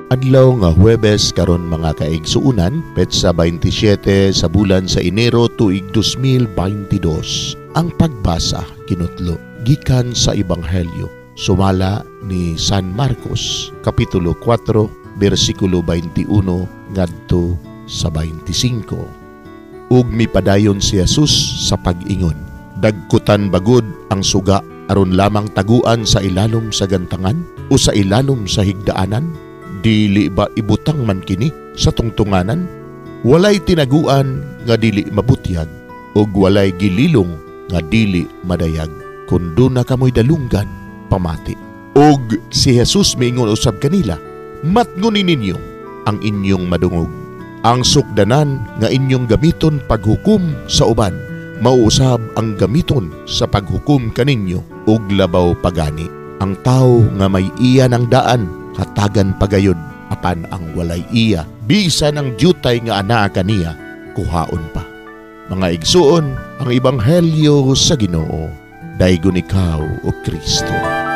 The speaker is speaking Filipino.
Adlaw nga Huwebes karon mga kaigsuunan, petsa 27 sa bulan sa Enero tuig 2022. Ang pagbasa kinutlo gikan sa Ebanghelyo sumala ni San Marcos, kapitulo 4, bersikulo 21 ngadto sa 25. Ug mipadayon si Jesus sa pag-ingon. Dagkutan bagud ang suga aron lamang taguan sa ilalom sa gantangan o sa ilalom sa higdaanan? Dili ba ibutang man kini sa tungtunganan? Walay tinaguan nga dili mabutyag, ug walay gililong nga dili madayag. Kundo na kamoy dalunggan, pamati. Ug si Jesus miingon usab kanila, matngunin ninyo ang inyong madungog. Ang sukdanan nga inyong gamiton paghukom sa uban, mauusab ang gamiton sa paghukom kaninyo, ug labaw pagani. Ang tao nga may iya ng daan, hatagan pagayod, apan ang walay iya, bisan ang diyutay nga anaa kaniya, kuhaon pa. Mga igsuon, ang Ebanghelyo sa Ginoo. Daygon ikaw, O Kristo.